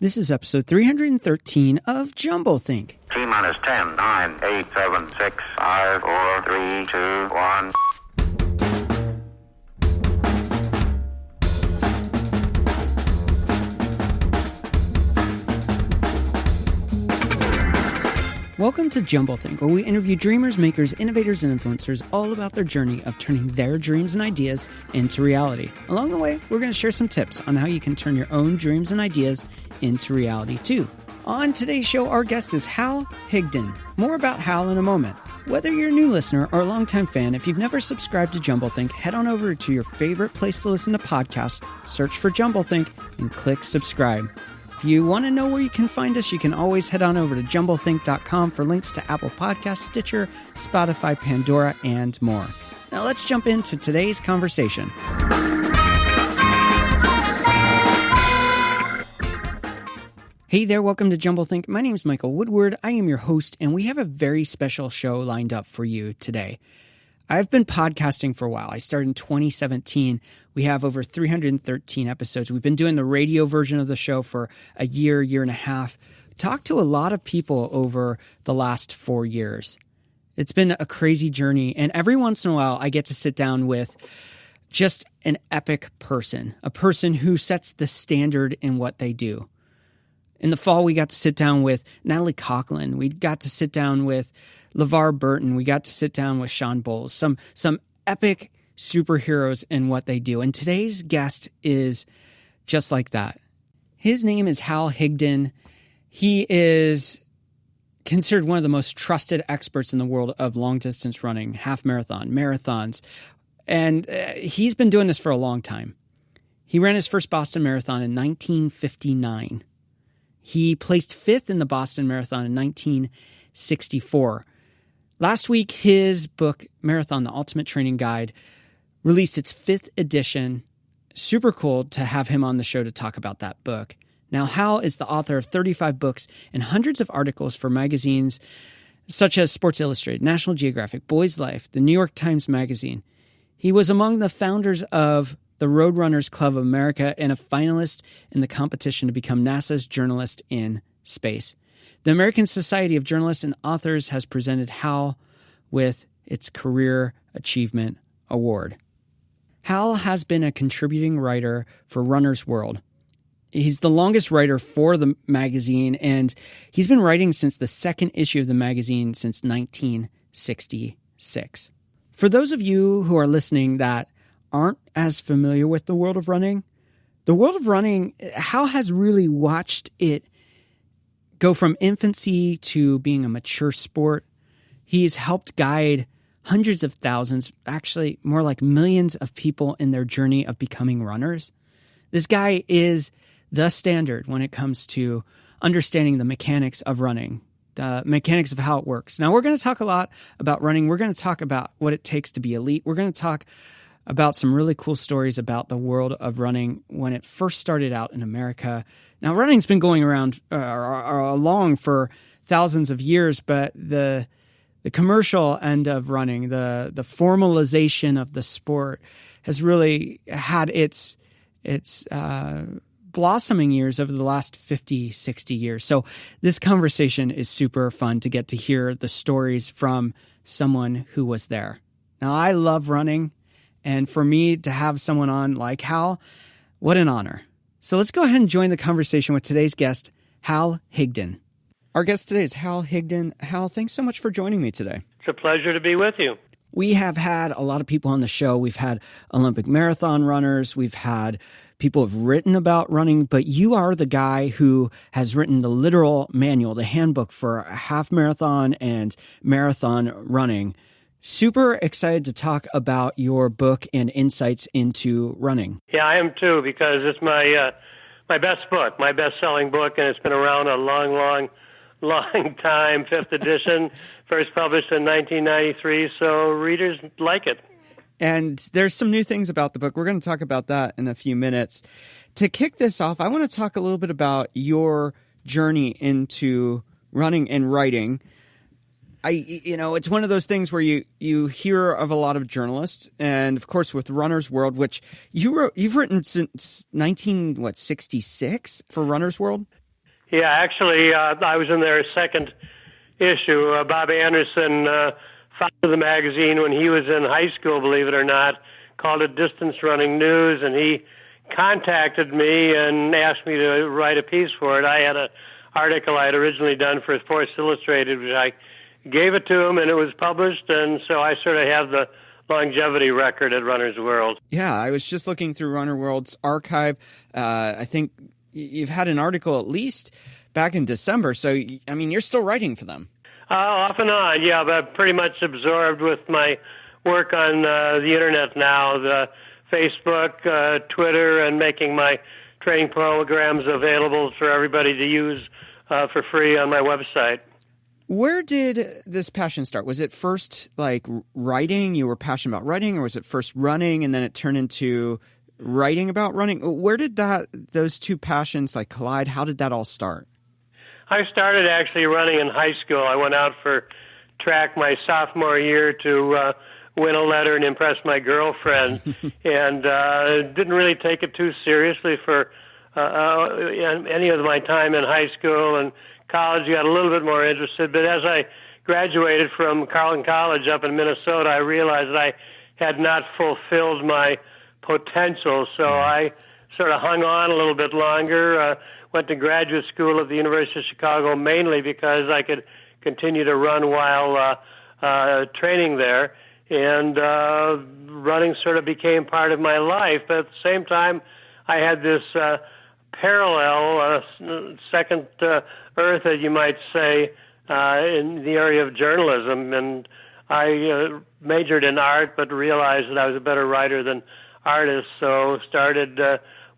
This is episode 313 of Jumblethink. T minus 10, 9, 8, 7, 6, 5, 4, 3, 2, 1. Welcome to Jumblethink, where we interview dreamers, makers, innovators, and influencers all about their journey of turning their dreams and ideas into reality. Along the way, we're going to share some tips on how you can turn your own dreams and ideas into reality too. On today's show, our guest is Hal Higden. More about Hal in a moment. Whether you're a new listener or a longtime fan, if you've never subscribed to Jumblethink, head on over to your favorite place to listen to podcasts, search for Jumblethink, and click subscribe. If you want to know where you can find us, you can always head on over to jumblethink.com for links to Apple Podcasts, Stitcher, Spotify, Pandora, and more. Now let's jump into today's conversation. Hey there, welcome to Jumblethink. My name is Michael Woodward. I am your host, and we have a very special show lined up for you today. I've been podcasting for a while. I started in 2017. We have over 313 episodes. We've been doing the radio version of the show for a year and a half. Talked to a lot of people over the last 4 years. It's been a crazy journey, and every once in a while I get to sit down with just an epic person, a person who sets the standard in what they do. In the fall, we got to sit down with Natalie Coughlin. We got to sit down with LeVar Burton. We got to sit down with Sean Bowles. Some epic superheroes in what they do. And today's guest is just like that. His name is Hal Higden. He is considered one of the most trusted experts in the world of long-distance running, half marathon, marathons. And he's been doing this for a long time. He ran his first Boston Marathon in 1959. He placed fifth in the Boston Marathon in 1964. Last week, his book, Marathon, The Ultimate Training Guide, released its 5th edition. Super cool to have him on the show to talk about that book. Now, Hal is the author of 35 books and hundreds of articles for magazines such as Sports Illustrated, National Geographic, Boys Life, the New York Times Magazine. He was among the founders of the Roadrunners Club of America and a finalist in the competition to become NASA's journalist in space. The American Society of Journalists and Authors has presented Hal with its Career Achievement Award. Hal has been a contributing writer for Runner's World. He's the longest writer for the magazine, and he's been writing since the second issue of the magazine since 1966. For those of you who are listening that aren't as familiar with the world of running, Hal has really watched it go from infancy to being a mature sport. He's helped guide hundreds of thousands, actually more like millions of people in their journey of becoming runners. This guy is the standard when it comes to understanding the mechanics of running, the mechanics of how it works. Now, we're going to talk a lot about running. We're going to talk about what it takes to be elite. We're going to talk about some really cool stories about the world of running when it first started out in America. Now, running's been going around along for thousands of years, but the commercial end of running, the formalization of the sport, has really had its blossoming years over the last 50, 60 years. So this conversation is super fun to get to hear the stories from someone who was there. Now, I love running, and for me to have someone on like Hal, what an honor. So let's go ahead and join the conversation with today's guest, Hal Higden. Our guest today is Hal Higden. Hal, thanks so much for joining me today. It's a pleasure to be with you. We have had a lot of people on the show. We've had Olympic marathon runners. We've had people who've written about running, but you are the guy who has written the literal manual, the handbook for half marathon and marathon running. Super excited to talk about your book and insights into running. Yeah, I am too, because it's my best book, my best-selling book, and it's been around a long time, 5th edition, first published in 1993, so readers like it. And there's some new things about the book. We're going to talk about that in a few minutes. To kick this off, I want to talk a little bit about your journey into running and writing. It's one of those things where you hear of a lot of journalists, and of course with Runner's World, which you've written since 1966 for Runner's World. Yeah, actually, I was in their second issue. Bob Anderson founded the magazine when he was in high school, believe it or not, called it Distance Running News, and he contacted me and asked me to write a piece for it. I had an article I had originally done for Sports Illustrated, which I gave it to him, and it was published, and so I sort of have the longevity record at Runner's World. Yeah, I was just looking through Runner World's archive. I think you've had an article at least back in December, so, I mean, you're still writing for them. Off and on, yeah, but pretty much absorbed with my work on the Internet now, the Facebook, Twitter, and making my training programs available for everybody to use for free on my website. Where did this passion start? Was it first like writing? You were passionate about writing, or was it first running and then it turned into writing about running? Where did those two passions like collide? How did that all start? I started actually running in high school. I went out for track my sophomore year to win a letter and impress my girlfriend, and didn't really take it too seriously for any of my time in high school and college. Got a little bit more interested, but as I graduated from Carleton College up in Minnesota, I realized that I had not fulfilled my potential, so I sort of hung on a little bit longer, went to graduate school at the University of Chicago mainly because I could continue to run while training there, and running sort of became part of my life. But at the same time, I had this parallel second earth, as you might say, in the area of journalism, and I majored in art but realized that I was a better writer than artist, so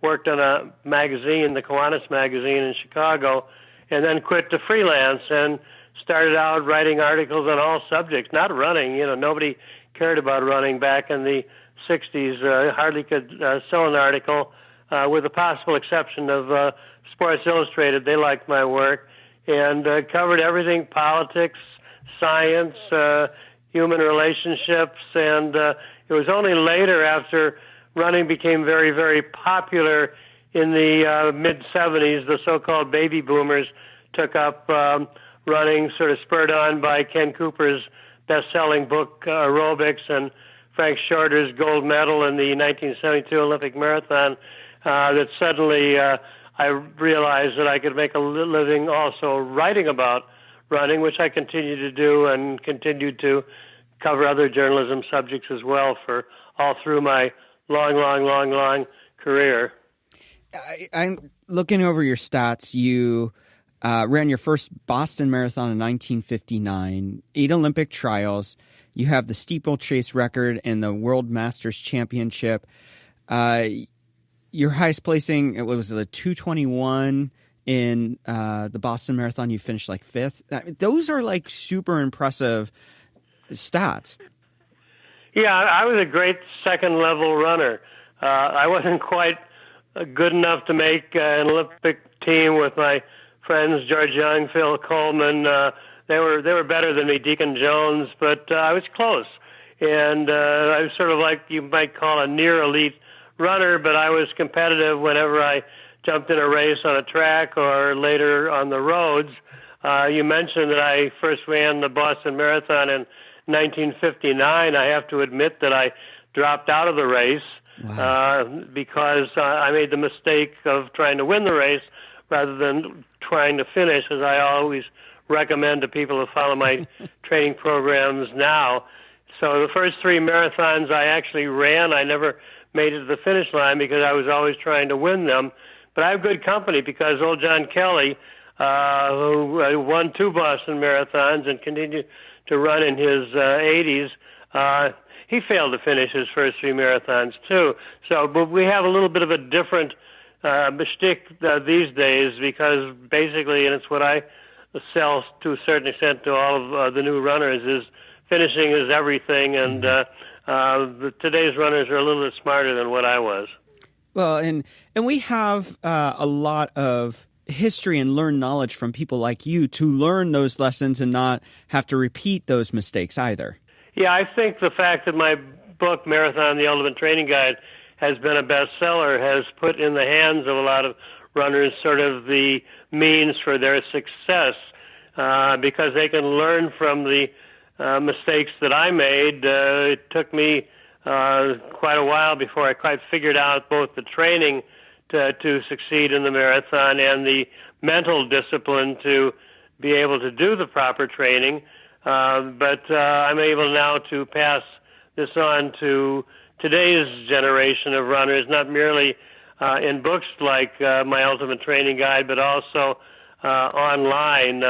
worked on a magazine, the Kiwanis magazine in Chicago, and then quit to freelance and started out writing articles on all subjects, not running. Nobody cared about running back in the 60s. Hardly could sell an article, with the possible exception of Sports Illustrated. They liked my work, and covered everything: politics, science, human relationships, and it was only later, after running became very, very popular in the mid-'70s, the so-called baby boomers took up running, sort of spurred on by Ken Cooper's best-selling book, Aerobics, and Frank Shorter's gold medal in the 1972 Olympic Marathon, that suddenly I realized that I could make a living also writing about running, which I continue to do and continued to cover other journalism subjects as well for all through my long career. I'm looking over your stats. You ran your first Boston Marathon in 1959, 8 Olympic trials. You have the steeplechase record and the World Masters Championship. Your highest placing, it was a 2:21 in the Boston Marathon. You finished like 5th. Those are like super impressive stats. Yeah, I was a great second-level runner. I wasn't quite good enough to make an Olympic team with my friends George Young, Phil Coleman. They were better than me, Deacon Jones, but I was close. And I was sort of like you might call a near-elite runner, but I was competitive whenever I jumped in a race on a track or later on the roads. You mentioned that I first ran the Boston Marathon in 1959. I have to admit that I dropped out of the race. Wow. Because I made the mistake of trying to win the race rather than trying to finish, as I always recommend to people who follow my training programs now. So the first 3 marathons I actually ran, I never made it to the finish line because I was always trying to win them. But I have good company because old John Kelly, who won 2 Boston marathons and continued to run in his 80s, he failed to finish his first 3 marathons too. So, but we have a little bit of a different shtick these days because basically, and it's what I sell to a certain extent to all of the new runners, is finishing is everything, and today's runners are a little bit smarter than what I was. Well, and we have a lot of history and learned knowledge from people like you to learn those lessons and not have to repeat those mistakes either. Yeah, I think the fact that my book, Marathon, The Ultimate Training Guide, has been a bestseller has put in the hands of a lot of runners sort of the means for their success, because they can learn from the mistakes that I made. It took me quite a while before I quite figured out both the training to succeed in the marathon and the mental discipline to be able to do the proper training. But I'm able now to pass this on to today's generation of runners, not merely in books like My Ultimate Training Guide, but also online.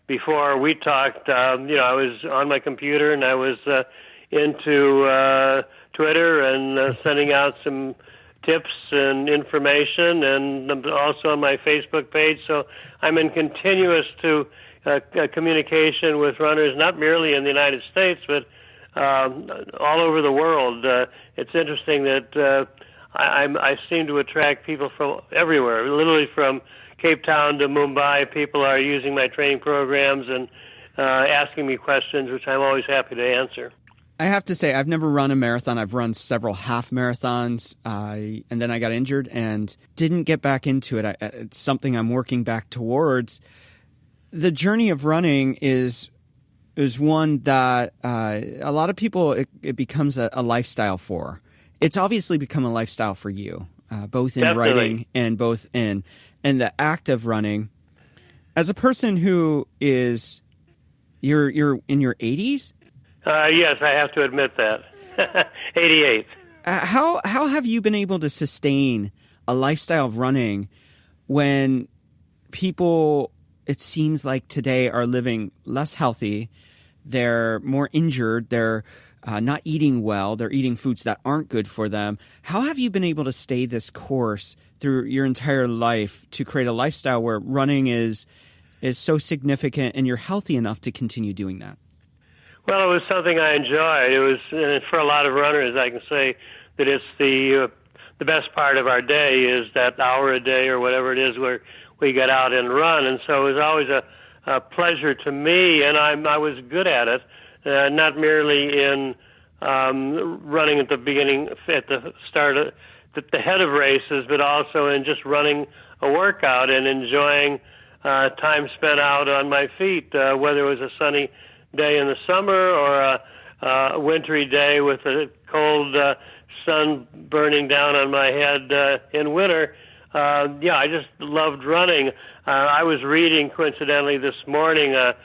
Before we talked, I was on my computer and I was into Twitter and sending out some tips and information, and also on my Facebook page. So I'm in continuous communication with runners, not merely in the United States, but all over the world. It's interesting that I seem to attract people from everywhere, literally from Cape Town to Mumbai. People are using my training programs and asking me questions, which I'm always happy to answer. I have to say, I've never run a marathon. I've run several half marathons, and then I got injured and didn't get back into it. It's something I'm working back towards. The journey of running is one that a lot of people, it becomes a lifestyle for. It's obviously become a lifestyle for you, both in Definitely. writing and both in the act of running. As a person who is, you're in your 80s? Yes, I have to admit that. 88. How have you been able to sustain a lifestyle of running when people, it seems like today, are living less healthy, they're more injured, they're not eating well, they're eating foods that aren't good for them? How have you been able to stay this course through your entire life to create a lifestyle where running is so significant and you're healthy enough to continue doing that? Well, it was something I enjoyed. It was, for a lot of runners, I can say that it's the best part of our day is that hour a day or whatever it is where we get out and run. And so it was always a pleasure to me, and I was good at it, not merely in running at the beginning, at the start, at the head of races, but also in just running a workout and enjoying time spent out on my feet, whether it was a sunny day in the summer or a wintry day with a cold sun burning down on my head in winter. I just loved running. I was reading, coincidentally, this morning a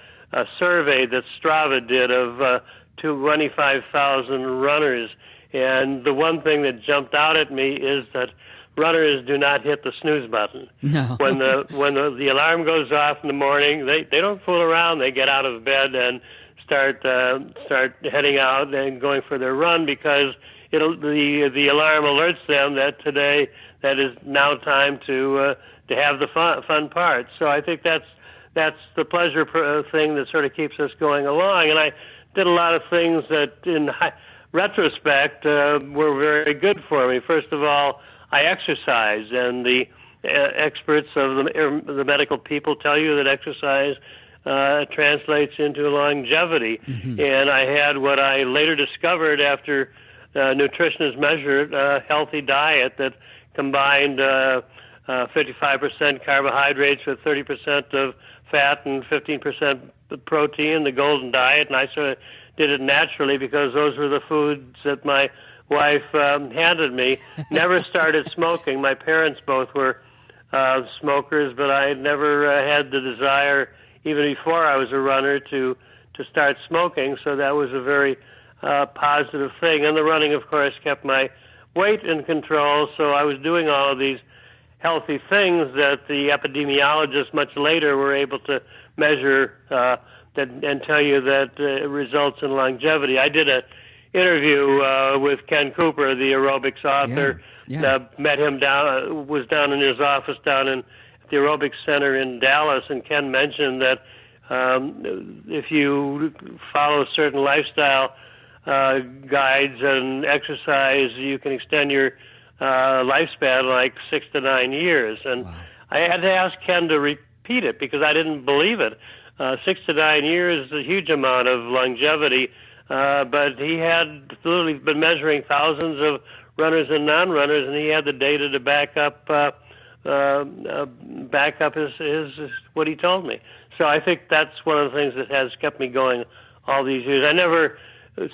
survey that Strava did of 25,000 runners, and the one thing that jumped out at me is that runners do not hit the snooze button. No. When the alarm goes off in the morning, they don't fool around. They get out of bed and start heading out and going for their run, because the alarm alerts them that today that is now time to have the fun part. So I think that's the pleasure thing that sort of keeps us going along. And I did a lot of things that, in retrospect, were very good for me. First of all, I exercise, and the experts of the medical people tell you that exercise translates into longevity. Mm-hmm. And I had what I later discovered after nutritionists measured a healthy diet that combined 55% carbohydrates with 30% of fat and 15% protein, the golden diet. And I sort of did it naturally because those were the foods that my wife handed me. Never started smoking. My parents both were smokers, but I never had the desire, even before I was a runner, to start smoking. So that was a very positive thing. And the running, of course, kept my weight in control. So I was doing all of these healthy things that the epidemiologists much later were able to measure and tell you that it results in longevity. I did an interview with Ken Cooper, the aerobics author. Yeah. Met him was down in his office down in the aerobics center in Dallas, and Ken mentioned that if you follow certain lifestyle guides and exercise, you can extend your lifespan like 6 to 9 years. And wow. I had to ask Ken to repeat it because I didn't believe it. 6 to 9 years is a huge amount of longevity, but he had literally been measuring thousands of runners and non-runners, and he had the data to back up back up his what he told me. So I think that's one of the things that has kept me going all these years. I never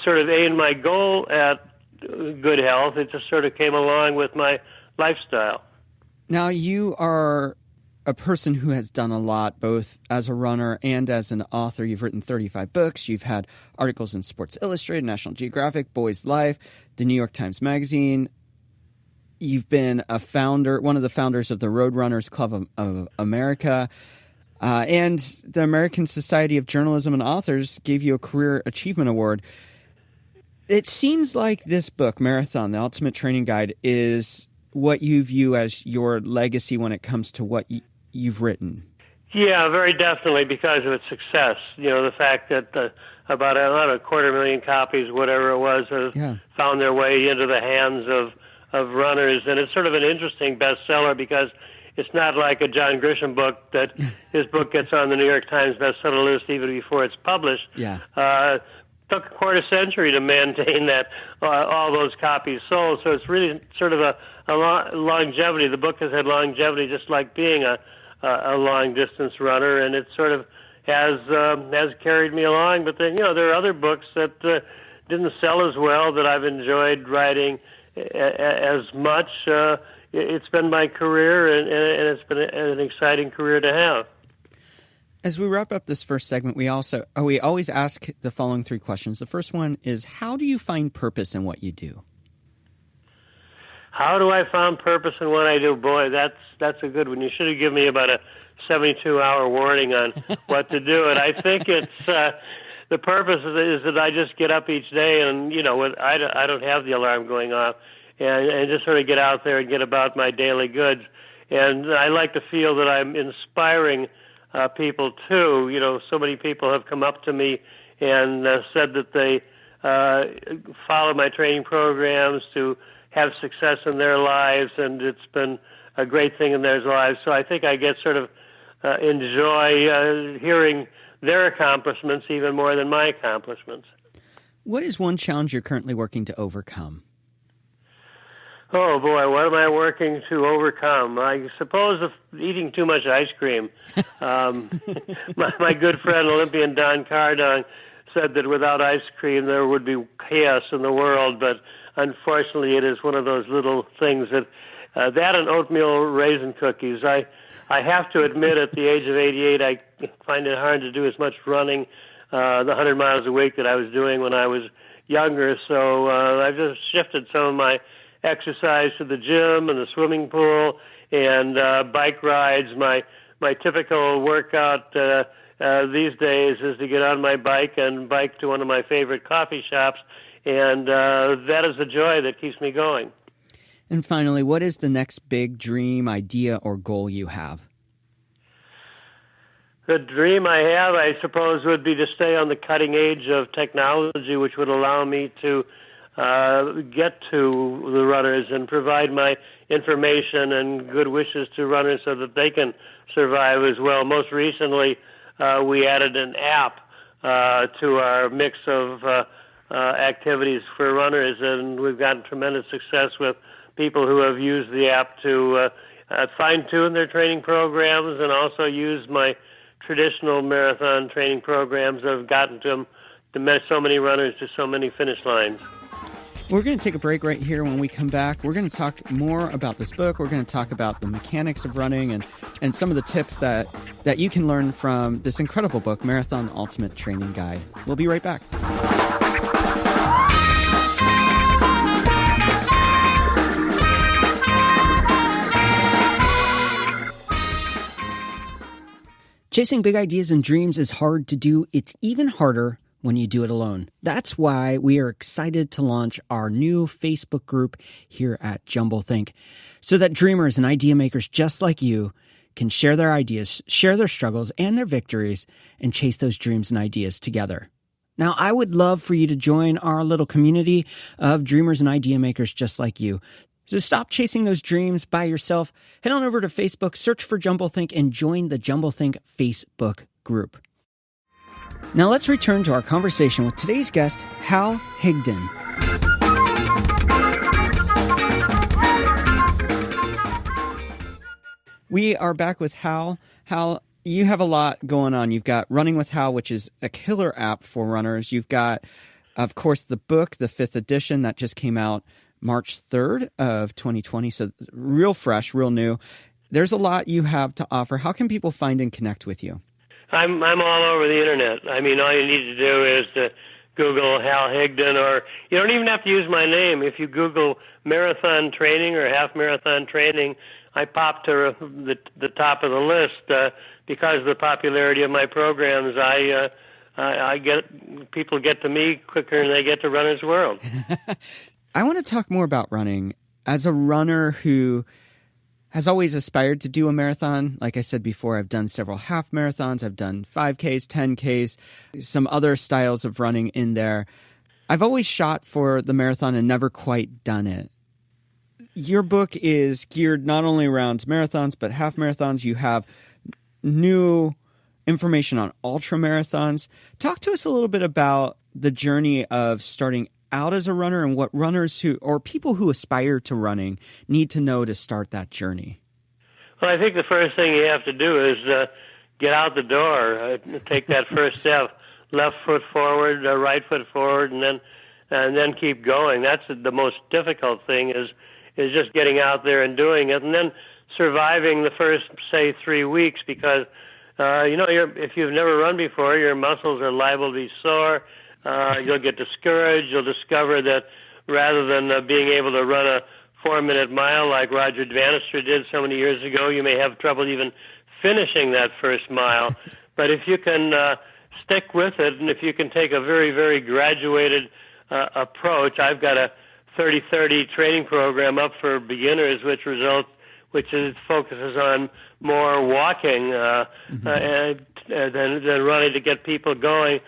sort of aimed my goal at good health. It just sort of came along with my lifestyle. Now, you are a person who has done a lot, both as a runner and as an author. You've written 35 books. You've had articles in Sports Illustrated, National Geographic, Boys Life, the New York Times Magazine. You've been a founder, one of the founders of the Roadrunners Club of America. And the American Society of Journalism and Authors gave you a Career Achievement Award. It seems like this book, Marathon, The Ultimate Training Guide, is what you view as your legacy when it comes to what you've written. Yeah, very definitely, because of its success. You know, the fact that about 250,000 copies, whatever it was, have found their way into the hands of runners. And it's sort of an interesting bestseller because it's not like a John Grisham book that his book gets on the New York Times bestseller list even before it's published. Yeah. Took a quarter century to maintain that all those copies sold. So it's really sort of a longevity. The book has had longevity, just like being a long distance runner, and it sort of has carried me along. But then, you know, there are other books that didn't sell as well that I've enjoyed writing as much. It's been my career, and it's been an exciting career to have. As we wrap up this first segment, we always ask the following three questions. The first one is, how do you find purpose in what you do? How do I find purpose in what I do? Boy, that's a good one. You should have given me about a 72-hour warning on what to do. And I think it's the purpose is that I just get up each day, and you know, I don't have the alarm going off, and just sort of get out there and get about my daily goods. And I like to feel that I'm inspiring people too. You know, so many people have come up to me and said that they follow my training programs to have success in their lives, and it's been a great thing in their lives. So I think I get sort of enjoy hearing their accomplishments even more than my accomplishments. What is one challenge you're currently working to overcome? Oh, boy, what am I working to overcome? I suppose eating too much ice cream. My good friend, Olympian Don Cardone, said that without ice cream there would be chaos in the world, but unfortunately it is one of those little things that and oatmeal raisin cookies. I have to admit, at the age of 88, I find it hard to do as much running, the 100 miles a week that I was doing when I was younger, so I've just shifted some of my exercise to the gym and the swimming pool and bike rides. My typical workout these days is to get on my bike and bike to one of my favorite coffee shops, and that is the joy that keeps me going. And finally, what is the next big dream, idea, or goal you have? The dream I have, I suppose, would be to stay on the cutting edge of technology, which would allow me to get to the runners and provide my information and good wishes to runners so that they can survive as well. Most recently, we added an app to our mix of activities for runners, and we've gotten tremendous success with people who have used the app to fine-tune their training programs, and also use my traditional marathon training programs that have gotten to so many runners to so many finish lines. We're going to take a break right here. When we come back, we're going to talk more about this book. We're going to talk about the mechanics of running and some of the tips that you can learn from this incredible book, Marathon Ultimate Training Guide. We'll be right back. Chasing big ideas and dreams is hard to do. It's even harder when you do it alone. That's why we are excited to launch our new Facebook group here at Jumblethink, so that dreamers and idea makers just like you can share their ideas, share their struggles and their victories, and chase those dreams and ideas together. Now, I would love for you to join our little community of dreamers and idea makers just like you. So stop chasing those dreams by yourself. Head on over to Facebook, search for Jumblethink, and join the Jumblethink Facebook group. Now let's return to our conversation with today's guest, Hal Higden. We are back with Hal. Hal, you have a lot going on. You've got Running with Hal, which is a killer app for runners. You've got, of course, the book, the 5th edition that just came out March 3rd of 2020. So real fresh, real new. There's a lot you have to offer. How can people find and connect with you? I'm all over the internet. I mean, all you need to do is to Google Hal Higden, or you don't even have to use my name. If you Google marathon training or half marathon training, I pop to the top of the list because of the popularity of my programs. People get to me quicker than they get to Runner's World. I want to talk more about running. As a runner who has always aspired to do a marathon, like I said before, I've done several half marathons. I've done 5Ks, 10Ks, some other styles of running in there. I've always shot for the marathon and never quite done it. Your book is geared not only around marathons, but half marathons. You have new information on ultra marathons. Talk to us a little bit about the journey of starting out as a runner and what runners or people who aspire to running need to know to start that journey. Well, I think the first thing you have to do is get out the door, take that first step, left foot forward, right foot forward, and then keep going. That's the most difficult thing is just getting out there and doing it, and then surviving the first, say, 3 weeks, because if you've never run before, your muscles are liable to be sore. You'll get discouraged. You'll discover that rather than being able to run a 4-minute mile like Roger Bannister did so many years ago, you may have trouble even finishing that first mile. But if you can stick with it, and if you can take a very, very graduated approach, I've got a 30-30 training program up for beginners, which focuses on more walking than running to get people going.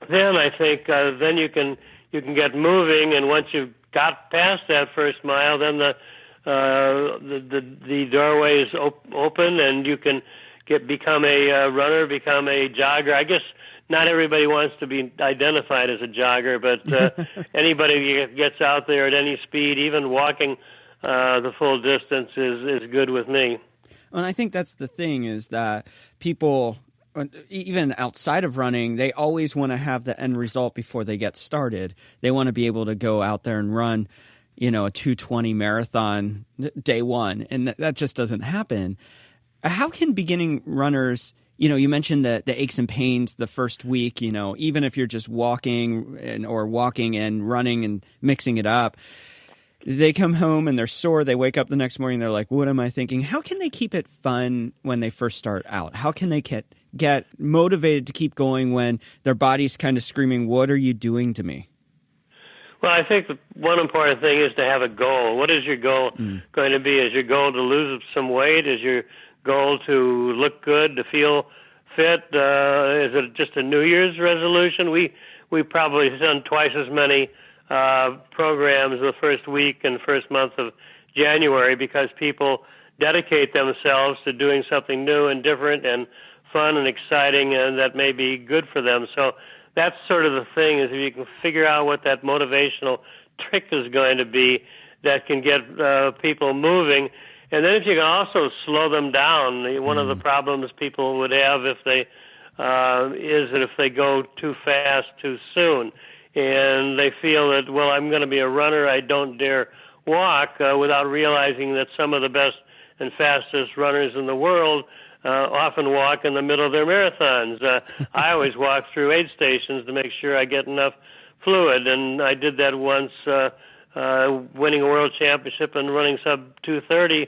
Then I think then you can get moving, and once you've got past that first mile, then the doorway is open, and you can become a runner, become a jogger. I guess not everybody wants to be identified as a jogger, but anybody who gets out there at any speed, even walking the full distance, is good with me. Well, I think that's the thing, is that people, even outside of running, they always want to have the end result before they get started. They want to be able to go out there and run, a 2:20 marathon day one, and that just doesn't happen. How can beginning runners, you mentioned the aches and pains the first week, even if you're just walking and running and mixing it up, they come home and they're sore. They wake up the next morning, they're like, what am I thinking? How can they keep it fun when they first start out? How can they get motivated to keep going when their body's kind of screaming, what are you doing to me? Well, I think one important thing is to have a goal. What is your goal going to be? Is your goal to lose some weight? Is your goal to look good, to feel fit? Is it just a New Year's resolution? We probably done twice as many programs the first week and first month of January because people dedicate themselves to doing something new and different and fun and exciting, and that may be good for them. So that's sort of the thing, is if you can figure out what that motivational trick is going to be that can get people moving. And then if you can also slow them down, one of the problems people would have is that if they go too fast too soon, and they feel that, well, I'm going to be a runner, I don't dare walk, without realizing that some of the best and fastest runners in the world often walk in the middle of their marathons. I always walk through aid stations to make sure I get enough fluid, and I did that once, winning a world championship and running sub 2:30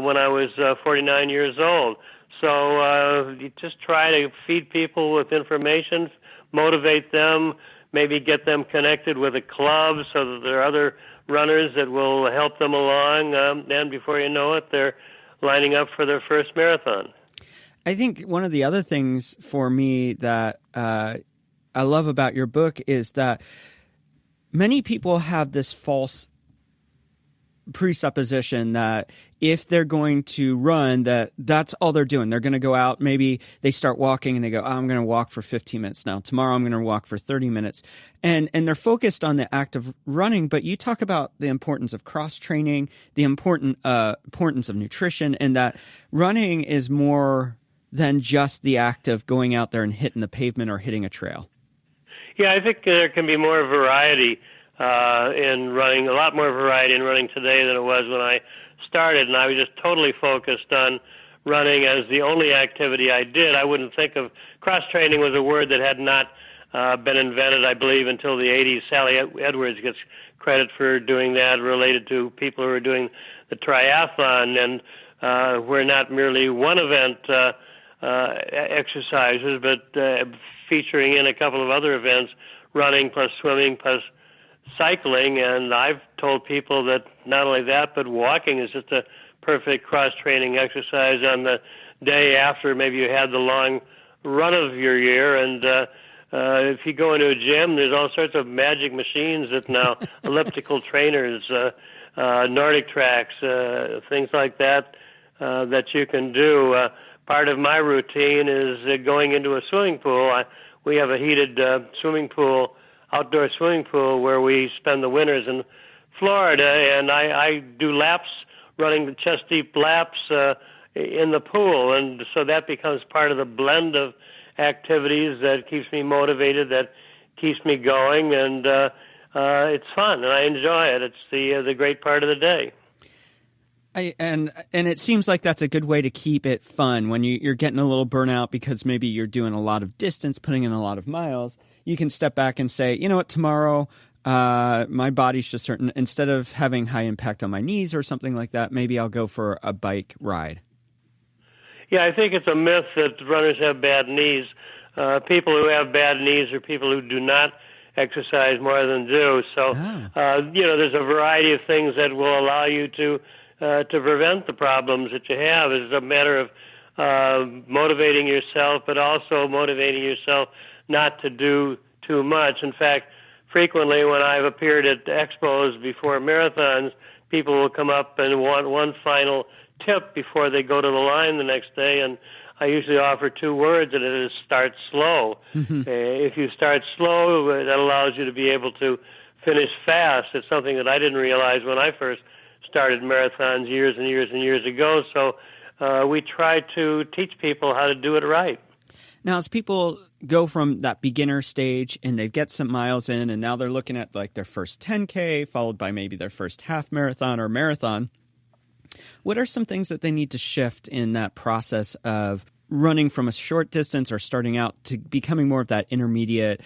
when I was 49 years old. So you just try to feed people with information, motivate them, maybe get them connected with a club so that there are other runners that will help them along, and before you know it, they're lining up for their first marathon. I think one of the other things for me that I love about your book is that many people have this false presupposition that if they're going to run, that's all they're doing. They're going to go out, maybe they start walking and they go, oh, I'm going to walk for 15 minutes now. Tomorrow I'm going to walk for 30 minutes. And they're focused on the act of running, but you talk about the importance of cross-training, the importance of nutrition, and that running is more than just the act of going out there and hitting the pavement or hitting a trail. Yeah, I think there can be more variety in running, a lot more variety in running today than it was when I started, and I was just totally focused on running as the only activity I did. I wouldn't think of cross-training was a word that had not been invented, I believe, until the 80s. Sally Edwards gets credit for doing that, related to people who are doing the triathlon, and we're not merely one event exercises, but featuring in a couple of other events, running plus swimming plus cycling. And I've told people that not only that, but walking is just a perfect cross-training exercise on the day after maybe you had the long run of your year. And if you go into a gym, there's all sorts of magic machines that now, elliptical trainers, Nordic tracks, things like that, that you can do. Part of my routine is going into a swimming pool. We have a heated swimming pool, outdoor swimming pool, where we spend the winters in Florida, and I do laps, running the chest-deep laps in the pool, and so that becomes part of the blend of activities that keeps me motivated, that keeps me going, and it's fun, and I enjoy it. It's the great part of the day. And it seems like that's a good way to keep it fun when you're getting a little burnout because maybe you're doing a lot of distance, putting in a lot of miles. You can step back and say, you know what, tomorrow my body's just certain. Instead of having high impact on my knees or something like that, maybe I'll go for a bike ride. Yeah, I think it's a myth that runners have bad knees. People who have bad knees are people who do not exercise more than do. So, there's a variety of things that will allow you to prevent the problems that you have. It's a matter of motivating yourself, but also motivating yourself not to do too much. In fact, frequently when I've appeared at expos before marathons, people will come up and want one final tip before they go to the line the next day, and I usually offer two words, and it is start slow. Mm-hmm. If you start slow, that allows you to be able to finish fast. It's something that I didn't realize when I first started marathons years and years and years ago. So we try to teach people how to do it right. Now, as people go from that beginner stage and they get some miles in, and now they're looking at like their first 10K, followed by maybe their first half marathon or marathon, what are some things that they need to shift in that process of running from a short distance or starting out to becoming more of that intermediate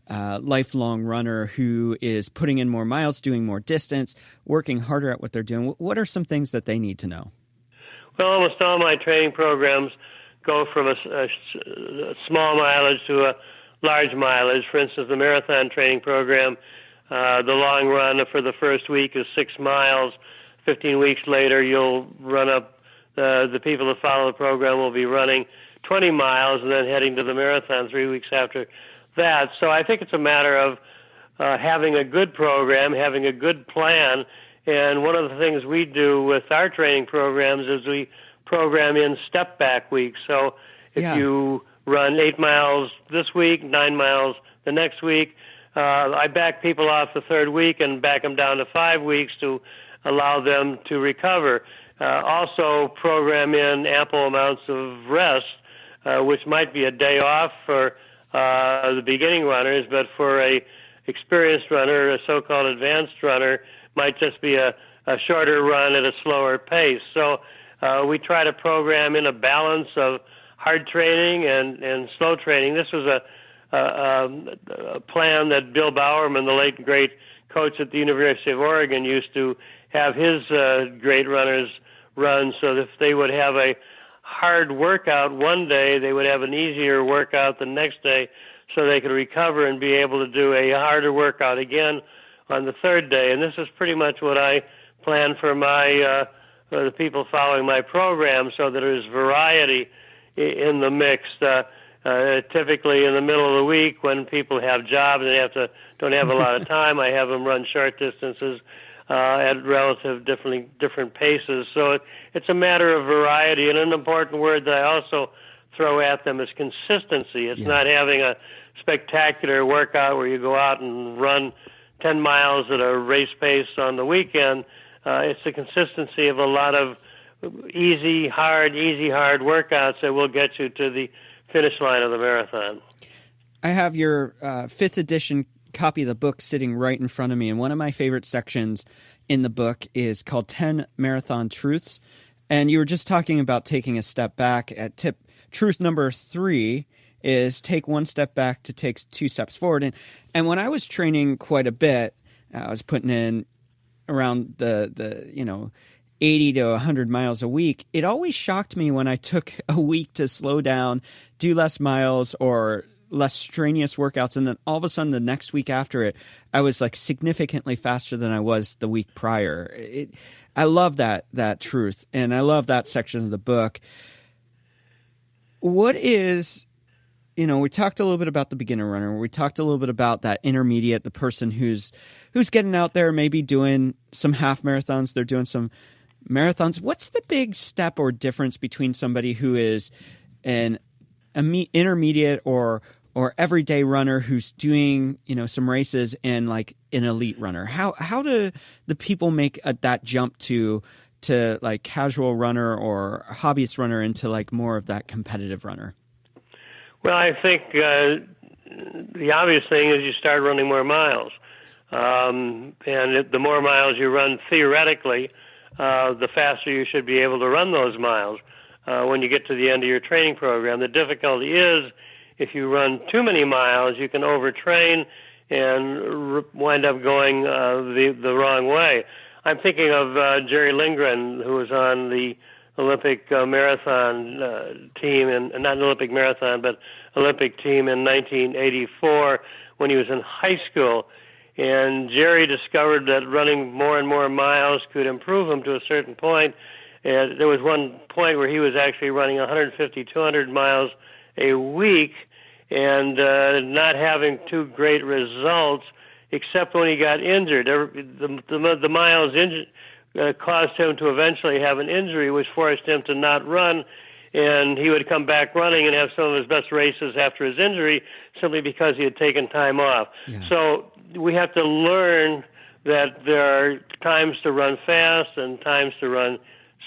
lifelong runner who is putting in more miles, doing more distance, working harder at what they're doing? What are some things that they need to know? Well, almost all my training programs go from a small mileage to a large mileage. For instance, the marathon training program, the long run for the first week is 6 miles. 15 weeks later, you'll run up, the people that follow the program will be running 20 miles and then heading to the marathon 3 weeks after that. So I think it's a matter of having a good program, having a good plan. And one of the things we do with our training programs is we program in stepback weeks. So if you run 8 miles this week, 9 miles the next week, I back people off the third week and back them down to 5 weeks to allow them to recover. Also program in ample amounts of rest, which might be a day off for the beginning runners, but for a experienced runner, a so-called advanced runner, might just be a shorter run at a slower pace. So we try to program in a balance of hard training and slow training. This was a plan that Bill Bowerman, the late and great coach at the University of Oregon, used to have his great runners run, so that if they would have a hard workout one day, they would have an easier workout the next day, so they could recover and be able to do a harder workout again on the third day. And this is pretty much what I plan for my the people following my program, so that there's variety in the mix. Typically in the middle of the week when people have jobs and they don't have a lot of time, I have them run short distances. at relative different paces. So it's a matter of variety, and an important word that I also throw at them is consistency. It's not having a spectacular workout where you go out and run 10 miles at a race pace on the weekend. It's the consistency of a lot of easy, hard workouts that will get you to the finish line of the marathon. I have your 5th edition copy of the book sitting right in front of me, and one of my favorite sections in the book is called 10 Marathon Truths. And you were just talking about taking a step back. Truth number 3 is take one step back to take 2 steps forward. And when I was training quite a bit, I was putting in around the 80 to 100 miles a week. It always shocked me when I took a week to slow down, do less miles or less strenuous workouts, and then all of a sudden the next week after it, I was like significantly faster than I was the week prior. I love that truth, and I love that section of the book. What is, we talked a little bit about the beginner runner. We talked a little bit about that intermediate, the person who's getting out there, maybe doing some half marathons. They're doing some marathons. What's the big step or difference between somebody who is an intermediate or everyday runner who's doing, some races and like an elite runner? How do the people make that jump to like casual runner or hobbyist runner into like more of that competitive runner? Well, I think the obvious thing is you start running more miles. And the more miles you run theoretically, the faster you should be able to run those miles when you get to the end of your training program. The difficulty is if you run too many miles, you can overtrain and wind up going the wrong way. I'm thinking of Jerry Lindgren, who was on the Olympic marathon team, not an Olympic marathon, but Olympic team in 1984 when he was in high school. And Jerry discovered that running more and more miles could improve him to a certain point. And there was one point where he was actually running 150, 200 miles a week and not having too great results, except when he got injured. The miles caused him to eventually have an injury, which forced him to not run, and he would come back running and have some of his best races after his injury simply because he had taken time off. Yeah. So we have to learn that there are times to run fast and times to run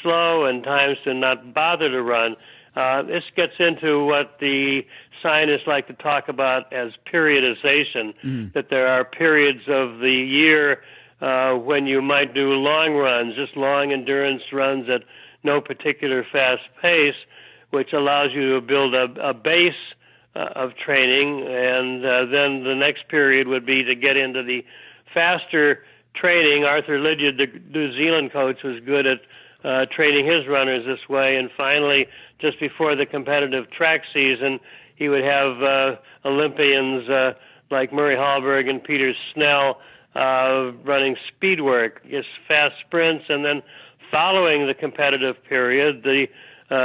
slow and times to not bother to run. This gets into what the scientists like to talk about as periodization, that there are periods of the year when you might do long runs, just long endurance runs at no particular fast pace, which allows you to build a base of training, and then the next period would be to get into the faster training. Arthur Lydiard, the New Zealand coach, was good at training his runners this way, and finally, just before the competitive track season, he would have Olympians like Murray Hallberg and Peter Snell running speed work, just fast sprints, and then following the competitive period, the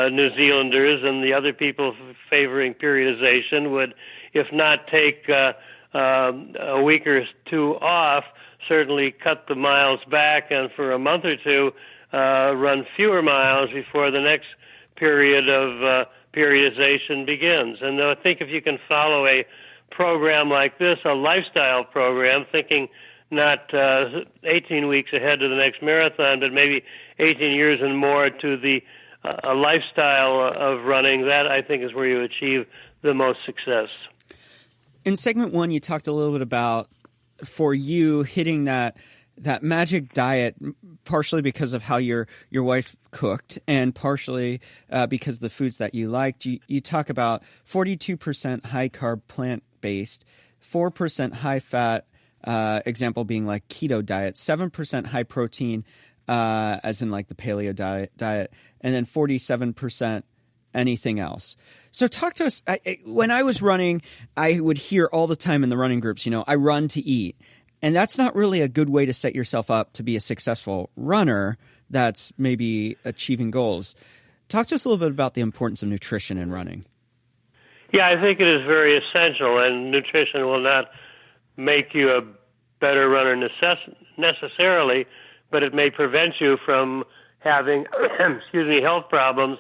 New Zealanders and the other people favoring periodization would, if not take a week or two off, certainly cut the miles back and for a month or two run fewer miles before the next period of periodization begins. And I think if you can follow a program like this, a lifestyle program, thinking not 18 weeks ahead to the next marathon, but maybe 18 years and more to the a lifestyle of running, that I think is where you achieve the most success. In segment 1, you talked a little bit about, for you, hitting that magic diet, partially because of how your wife cooked and partially because of the foods that you liked. You talk about 42% high-carb plant-based, 4% high-fat, example being like keto diet, 7% high-protein, as in like the paleo diet, and then 47% anything else. So talk to us. When I was running, I would hear all the time in the running groups, I run to eat. And that's not really a good way to set yourself up to be a successful runner that's maybe achieving goals. Talk to us a little bit about the importance of nutrition in running. Yeah, I think it is very essential, and nutrition will not make you a better runner necessarily, but it may prevent you from having, health problems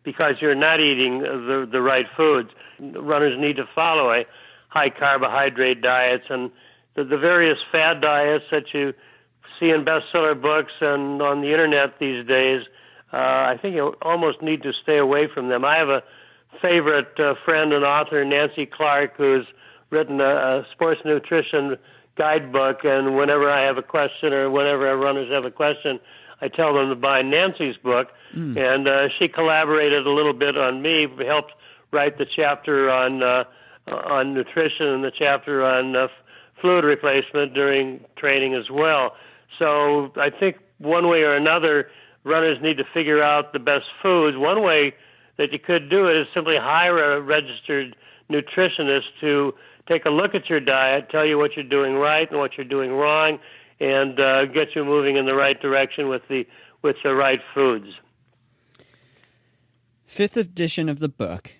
because you're not eating the right foods. Runners need to follow a high carbohydrate diets, and the various fad diets that you see in bestseller books and on the internet these days, I think you almost need to stay away from them. I have a favorite friend and author, Nancy Clark, who's written a sports nutrition guidebook, and whenever I have a question or whenever our runners have a question, I tell them to buy Nancy's book, and she collaborated a little bit on me, helped write the chapter on nutrition and the chapter on fluid replacement during training as well. So I think one way or another, runners need to figure out the best foods. One way that you could do it is simply hire a registered nutritionist to take a look at your diet, tell you what you're doing right and what you're doing wrong, and get you moving in the right direction with the right foods. 5th edition of the book.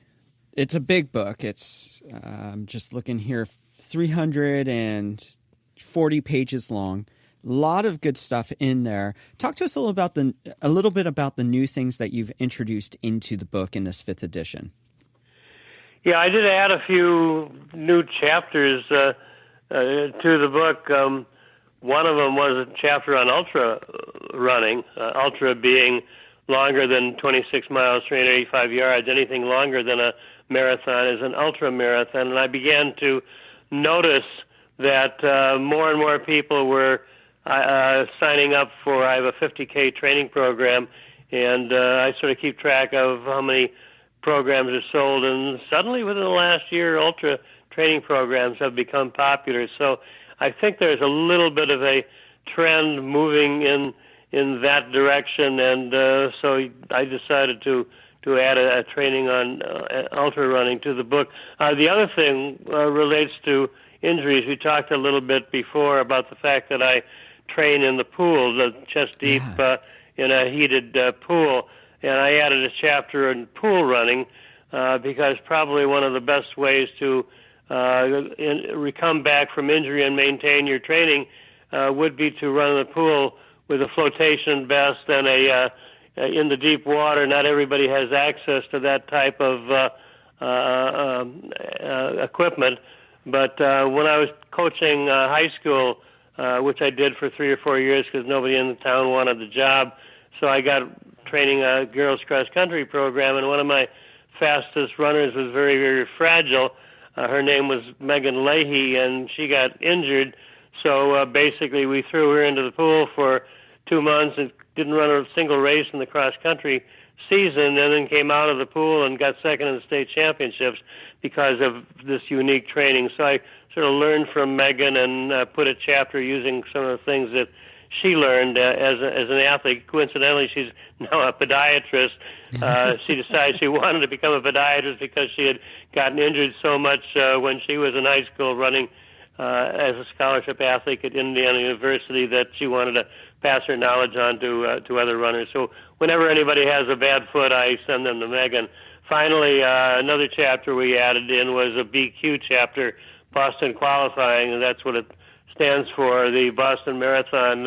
It's a big book. It's I'm just looking here, 340 pages long. A lot of good stuff in there. Talk to us a little bit about the new things that you've introduced into the book in this 5th edition. Yeah, I did add a few new chapters to the book. One of them was a chapter on ultra running, ultra being longer than 26 miles, 385 yards. Anything longer than a marathon is an ultra marathon. And I began to notice that more and more people were signing up for, I have a 50K training program, and I sort of keep track of how many programs are sold, and suddenly within the last year, ultra training programs have become popular. So I think there's a little bit of a trend moving in that direction, and so I decided to add a training on ultra running to the book. The other thing relates to injuries. We talked a little bit before about the fact that I train in the pool, the chest deep in a heated pool, and I added a chapter on pool running because probably one of the best ways to come back from injury and maintain your training would be to run in the pool with a flotation vest and in the deep water. Not everybody has access to that type of equipment, but when I was coaching high school, which I did for 3 or 4 years because nobody in the town wanted the job, so I got training a girls cross-country program, and one of my fastest runners was very, very fragile. Her name was Megan Leahy, and she got injured, so basically we threw her into the pool for 2 months and didn't run a single race in the cross-country season, and then came out of the pool and got second in the state championships because of this unique training. So I sort of learned from Megan and put a chapter using some of the things that she learned as an athlete. Coincidentally, she's now a podiatrist. She decided she wanted to become a podiatrist because she had gotten injured so much when she was in high school running as a scholarship athlete at Indiana University that she wanted to pass her knowledge on to other runners. So whenever anybody has a bad foot, I send them to Megan. Finally, another chapter we added in was a BQ chapter, Boston qualifying, and that's what it stands for. The Boston Marathon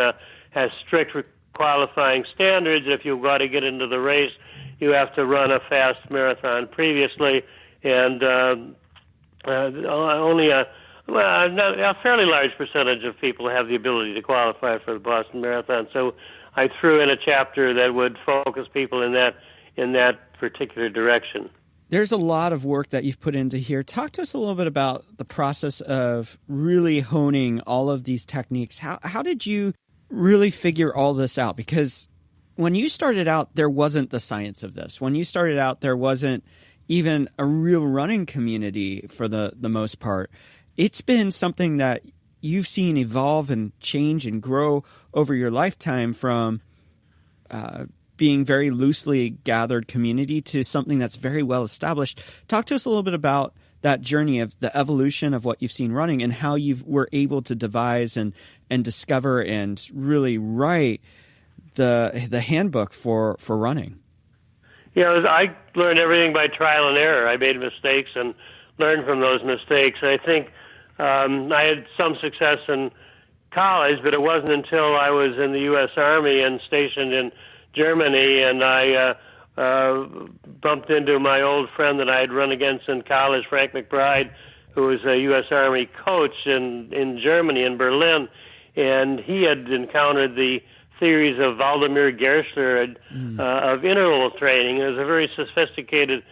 has strict qualifying standards. If you want to get into the race, you have to run a fast marathon previously, and only a fairly large percentage of people have the ability to qualify for the Boston Marathon. So I threw in a chapter that would focus people in that particular direction. There's a lot of work that you've put into here. Talk to us a little bit about the process of really honing all of these techniques. How did you really figure all this out? Because when you started out, there wasn't the science of this. When you started out, there wasn't even a real running community for the most part. It's been something that you've seen evolve and change and grow over your lifetime from being very loosely gathered community to something that's very well established. Talk to us a little bit about that journey of the evolution of what you've seen running and how you were able to devise and discover and really write the handbook for running. Yeah, I learned everything by trial and error. I made mistakes and learned from those mistakes. I think I had some success in college, but it wasn't until I was in the U.S. Army and stationed in Germany, and I bumped into my old friend that I had run against in college, Frank McBride, who was a U.S. Army coach in Germany, in Berlin, and he had encountered the theories of Waldemar Gerstler of interval training. It was a very sophisticated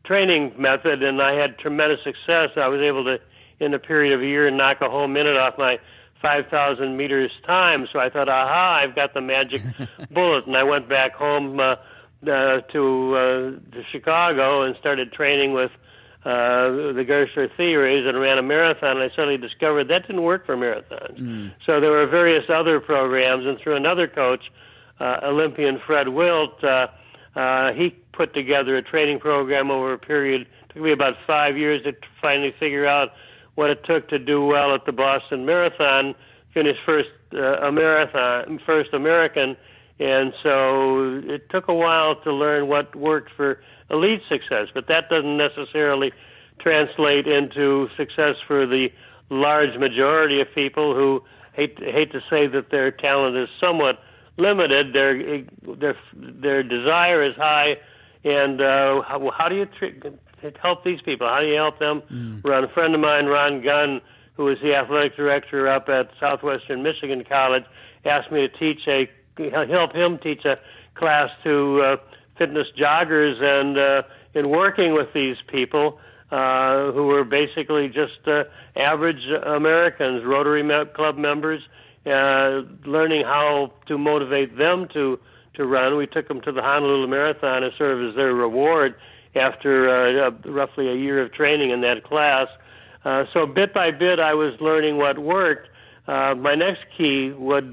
training method, and I had tremendous success. I was able to, in a period of a year, knock a whole minute off my 5,000 meters time. So I thought, aha, I've got the magic bullet. And I went back home to Chicago and started training with the Gerstler theories and ran a marathon. And I suddenly discovered that didn't work for marathons. So there were various other programs, and through another coach, Olympian Fred Wilt, he put together a training program over a period. It took me about 5 years to finally figure out what it took to do well at the Boston Marathon, finish first American, and so it took a while to learn what worked for elite success, but that doesn't necessarily translate into success for the large majority of people who hate to say that their talent is somewhat limited. Their desire is high, and how do you help these people? How do you help them run? A friend of mine, Ron Gunn, who was the athletic director up at Southwestern Michigan College, asked me to help him teach a class to fitness joggers, and in working with these people who were basically just average Americans, Rotary Club members, learning how to motivate them to run. We took them to the Honolulu Marathon as sort of as their reward after roughly a year of training in that class. So bit by bit, I was learning what worked. My next key was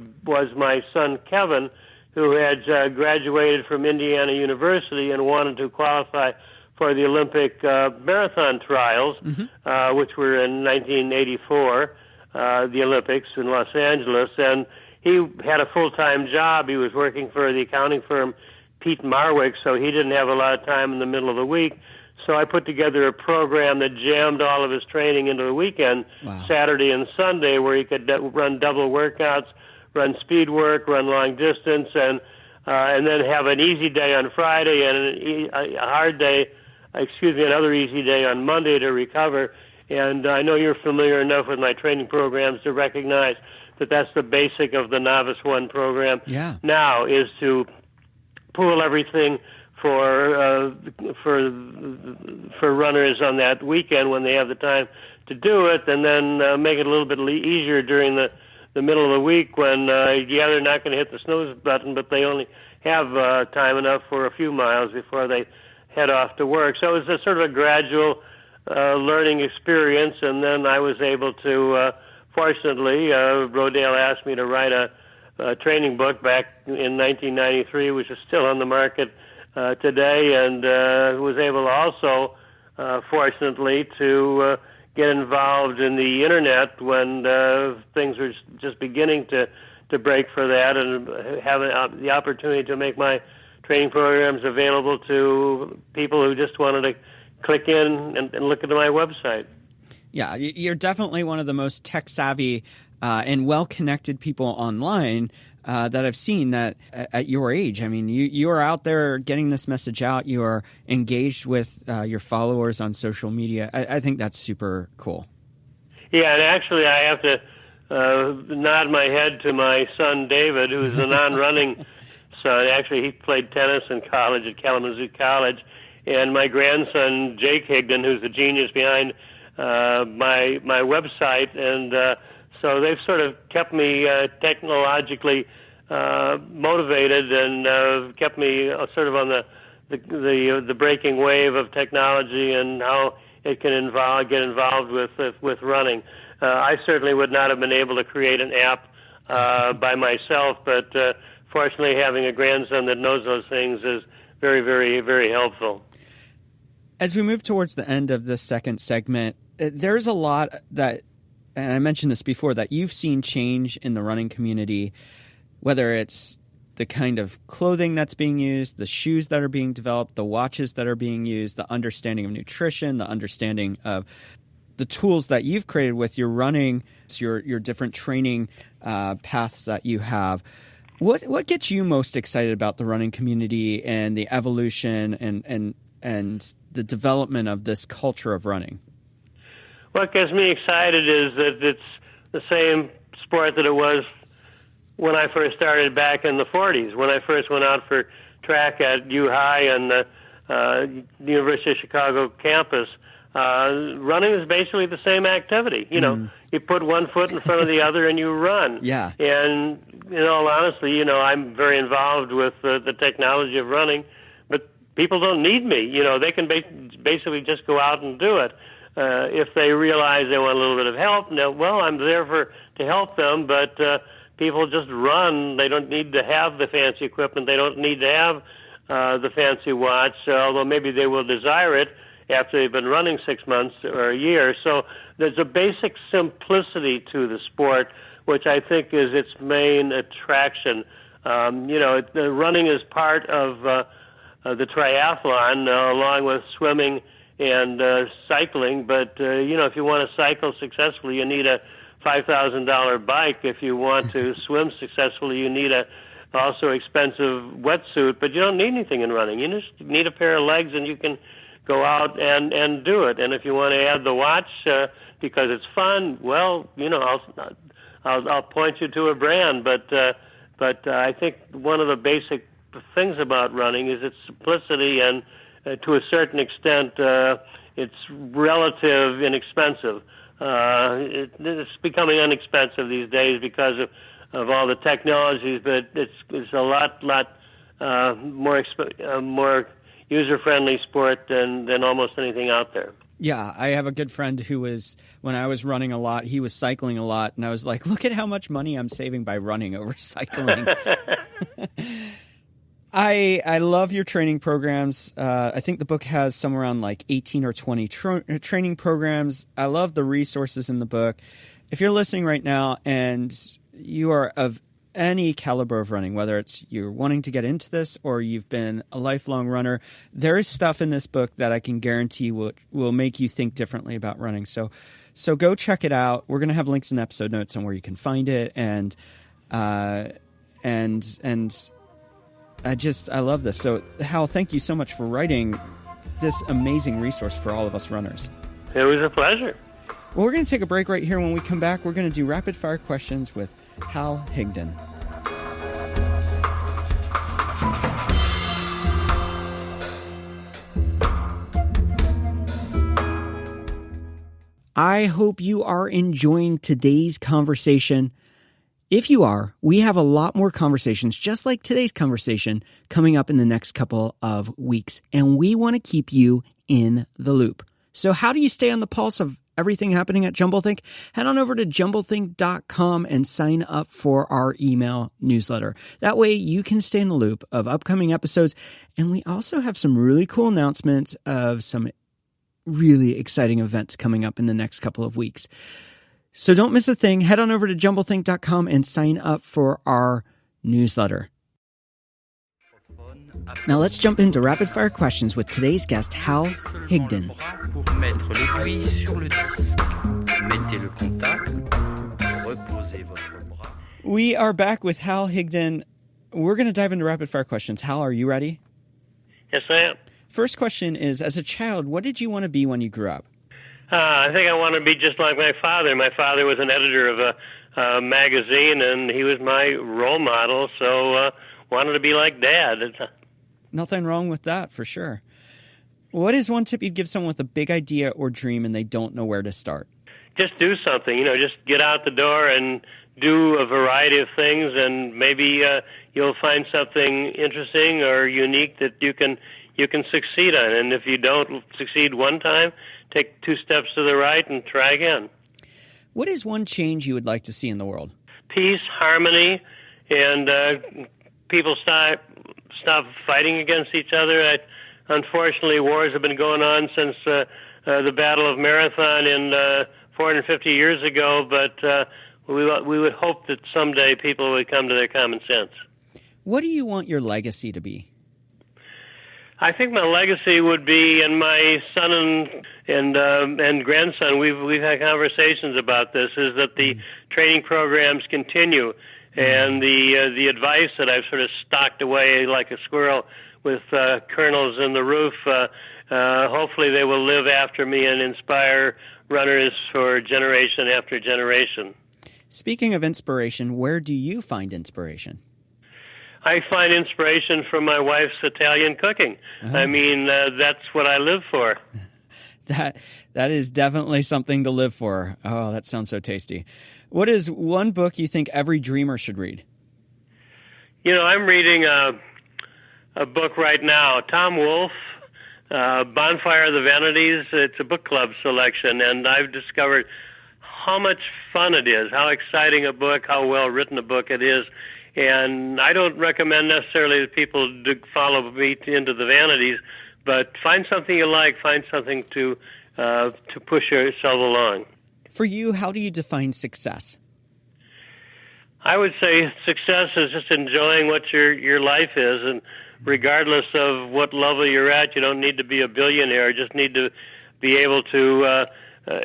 my son, Kevin, who had graduated from Indiana University and wanted to qualify for the Olympic marathon trials, which were in 1984, the Olympics in Los Angeles. And he had a full-time job. He was working for the accounting firm Pete Marwick, so he didn't have a lot of time in the middle of the week. So I put together a program that jammed all of his training into the weekend, Saturday and Sunday, where he could run double workouts, run speed work, run long distance, and then have an easy day on Friday and another easy day on Monday to recover. And I know you're familiar enough with my training programs to recognize that that's the basic of the Novice One program. Now is to pool everything for runners on that weekend when they have the time to do it, and then make it a little bit easier during the middle of the week when they're not going to hit the snooze button, but they only have time enough for a few miles before they head off to work. So it was a sort of a gradual learning experience, and then I was able to, fortunately, Rodale asked me to write a training book back in 1993, which is still on the market today, and was able also, fortunately, to get involved in the Internet when things were just beginning to break for that, and have the opportunity to make my training programs available to people who just wanted to click in and look at my website. Yeah, you're definitely one of the most tech-savvy and well-connected people online that I've seen that at your age. I mean, you are out there getting this message out. You are engaged with your followers on social media. I think that's super cool. Yeah, and actually I have to nod my head to my son, David, who's a non-running son. Actually, he played tennis in college at Kalamazoo College. And my grandson, Jake Higden, who's the genius behind my website. And so they've sort of kept me technologically motivated and kept me sort of on the breaking wave of technology and how it can get involved with running. I certainly would not have been able to create an app by myself, but fortunately having a grandson that knows those things is very, very, very helpful. As we move towards the end of this second segment, there's a lot that, and I mentioned this before, that you've seen change in the running community, whether it's the kind of clothing that's being used, the shoes that are being developed, the watches that are being used, the understanding of nutrition, the understanding of the tools that you've created with your running, your different training paths that you have. What gets you most excited about the running community and the evolution and the development of this culture of running? What gets me excited is that it's the same sport that it was when I first started back in the 40s, when I first went out for track at U High and the University of Chicago campus. Running is basically the same activity. You put one foot in front of the other and you run. Yeah. And in all honesty, I'm very involved with the technology of running, but people don't need me. They can basically just go out and do it. If they realize they want a little bit of help, I'm there to help them, but people just run. They don't need to have the fancy equipment. They don't need to have the fancy watch, although maybe they will desire it after they've been running 6 months or a year. So there's a basic simplicity to the sport, which I think is its main attraction. The running is part of the triathlon, along with swimming and cycling. But, if you want to cycle successfully, you need a $5,000 bike. If you want to swim successfully, you need a also expensive wetsuit. But you don't need anything in running. You just need a pair of legs, and you can go out and do it. And if you want to add the watch because it's fun, I'll point you to a brand. But I think one of the basic things about running is its simplicity, and to a certain extent, it's relative inexpensive. It's becoming inexpensive these days because of all the technologies, but it's a lot more user-friendly sport than almost anything out there. Yeah, I have a good friend who was, when I was running a lot, he was cycling a lot, and I was like, look at how much money I'm saving by running over cycling. I love your training programs. I think the book has somewhere around like 18 or 20 training programs. I love the resources in the book. If you're listening right now and you are of any caliber of running, whether it's you're wanting to get into this or you've been a lifelong runner, there is stuff in this book that I can guarantee will make you think differently about running. So go check it out. We're going to have links in the episode notes on where you can find it. And I love this. So Hal, thank you so much for writing this amazing resource for all of us runners. It was a pleasure. Well, we're going to take a break right here. When we come back, we're going to do rapid fire questions with Hal Higden. I hope you are enjoying today's conversation. If you are, we have a lot more conversations just like today's conversation coming up in the next couple of weeks, and we want to keep you in the loop. So how do you stay on the pulse of everything happening at JumbleThink? Head on over to jumblethink.com and sign up for our email newsletter. That way you can stay in the loop of upcoming episodes, and we also have some really cool announcements of some really exciting events coming up in the next couple of weeks. So don't miss a thing. Head on over to jumblethink.com and sign up for our newsletter. Now let's jump into rapid fire questions with today's guest, Hal Higden. We are back with Hal Higden. We're going to dive into rapid fire questions. Hal, are you ready? Yes, I am. First question is, as a child, what did you want to be when you grew up? I think I want to be just like my father. My father was an editor of a magazine, and he was my role model, so wanted to be like Dad. Nothing wrong with that, for sure. What is one tip you'd give someone with a big idea or dream and they don't know where to start? Just do something. Just get out the door and do a variety of things, and maybe you'll find something interesting or unique that you can succeed on. And if you don't succeed one time, take 2 steps to the right and try again. What is one change you would like to see in the world? Peace, harmony, and people stop fighting against each other. Unfortunately, wars have been going on since the Battle of Marathon 450 years ago, but we would hope that someday people would come to their common sense. What do you want your legacy to be? I think my legacy would be, and my son and grandson, we've had conversations about this, is that the training programs continue, and the advice that I've sort of stocked away like a squirrel with kernels in the roof, hopefully they will live after me and inspire runners for generation after generation. Speaking of inspiration, where do you find inspiration? I find inspiration from my wife's Italian cooking. Oh. I mean, that's what I live for. That is definitely something to live for. Oh, that sounds so tasty. What is one book you think every dreamer should read? You know, I'm reading a book right now, Tom Wolfe, Bonfire of the Vanities. It's a book club selection, and I've discovered how much fun it is, how exciting a book, how well written a book it is. And I don't recommend necessarily that people follow me into the vanities, but find something you like, find something to push yourself along. For you, how do you define success? I would say success is just enjoying what your life is, and regardless of what level you're at, you don't need to be a billionaire. You just need to be able to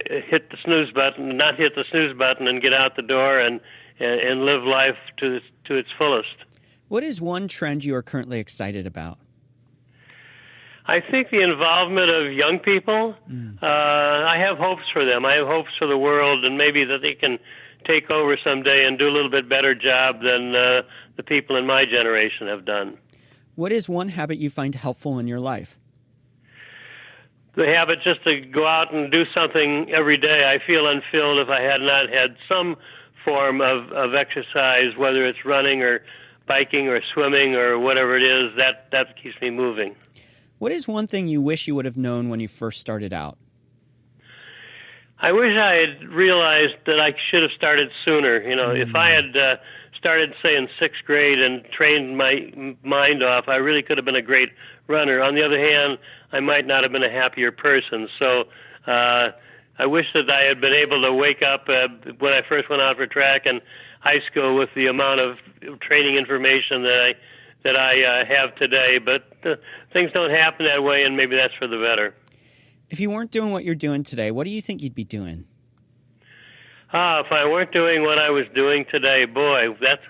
hit the snooze button, not hit the snooze button, and get out the door and live life to its fullest. What is one trend you are currently excited about? I think the involvement of young people, I have hopes for them. I have hopes for the world, and maybe that they can take over someday and do a little bit better job than the people in my generation have done. What is one habit you find helpful in your life? The habit just to go out and do something every day. I feel unfilled if I had not had some form of exercise, whether it's running or biking or swimming or whatever it is, that keeps me moving. What is one thing you wish you would have known when you first started out? I wish I had realized that I should have started sooner. You know, if I had started, say, in sixth grade and trained my mind off, I really could have been a great runner. On the other hand, I might not have been a happier person. So I wish that I had been able to wake up when I first went out for track in high school with the amount of training information that I have today. But things don't happen that way, and maybe that's for the better. If you weren't doing what you're doing today, what do you think you'd be doing? If I weren't doing what I was doing today, boy, that's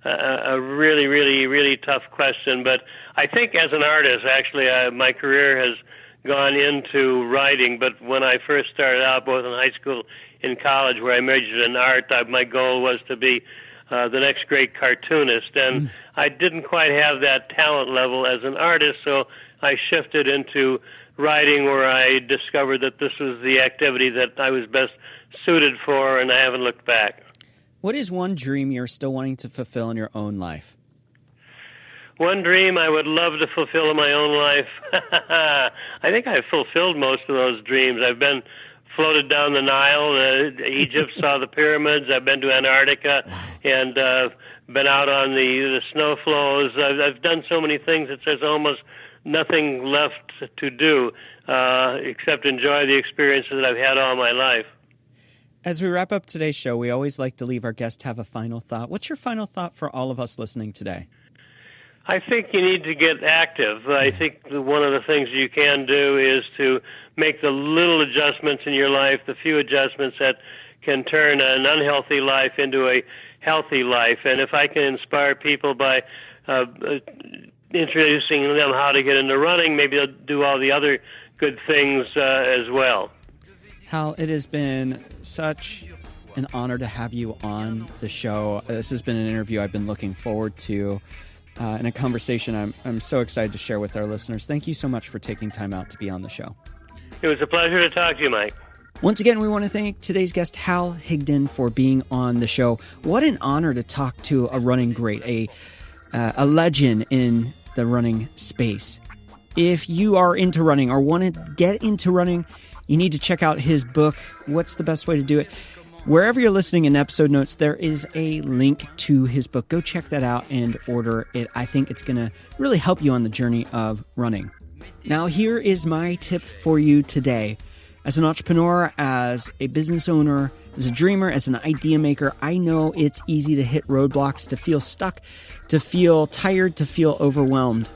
a really, really, really tough question. But I think as an artist, actually, my career has gone into writing. But when I first started out, both in high school and college, where I majored in art, my goal was to be the next great cartoonist. And I didn't quite have that talent level as an artist, so I shifted into writing, where I discovered that this was the activity that I was best suited for, and I haven't looked back. What is one dream you're still wanting to fulfill in your own life? One dream I would love to fulfill in my own life. I think I've fulfilled most of those dreams. I've been floated down the Nile. Egypt, saw the pyramids. I've been to Antarctica and been out on the snow flows. I've done so many things that there's almost nothing left to do except enjoy the experiences that I've had all my life. As we wrap up today's show, we always like to leave our guests have a final thought. What's your final thought for all of us listening today? I think you need to get active. I think one of the things you can do is to make the little adjustments in your life, the few adjustments that can turn an unhealthy life into a healthy life. And if I can inspire people by introducing them how to get into running, maybe they'll do all the other good things as well. Hal, it has been such an honor to have you on the show. This has been an interview I've been looking forward to and a conversation I'm so excited to share with our listeners. Thank you so much for taking time out to be on the show. It was a pleasure to talk to you, Mike. Once again, we want to thank today's guest, Hal Higden, for being on the show. What an honor to talk to a running great, a legend in the running space. If you are into running or want to get into running, you need to check out his book. What's the best way to do it? Wherever you're listening in episode notes, there is a link to his book. Go check that out and order it. I think it's going to really help you on the journey of running. Now, here is my tip for you today. As an entrepreneur, as a business owner, as a dreamer, as an idea maker, I know it's easy to hit roadblocks, to feel stuck, to feel tired, to feel overwhelmed.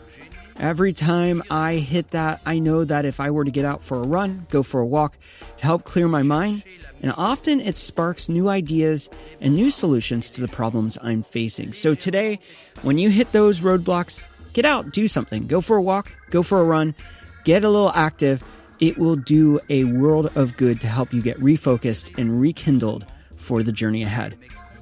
Every time I hit that, I know that if I were to get out for a run, go for a walk, it help clear my mind, and often it sparks new ideas and new solutions to the problems I'm facing. So today, when you hit those roadblocks, get out, do something. Go for a walk, go for a run, get a little active. It will do a world of good to help you get refocused and rekindled for the journey ahead.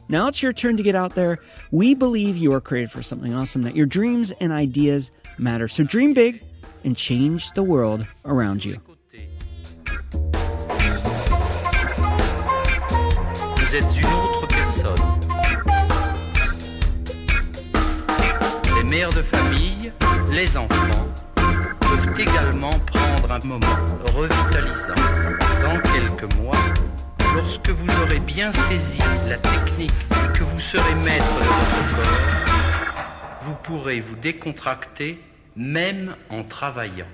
Now it's your turn to get out there. We believe you are created for something awesome, that your dreams and ideas matter. So dream big and change the world around you. Vous êtes une autre personne. Les mères de famille, les enfants, peuvent également prendre un moment revitalisant. Dans quelques mois, lorsque vous aurez bien saisi la technique et que vous serez maître de votre corps, vous pourrez vous décontracter même en travaillant.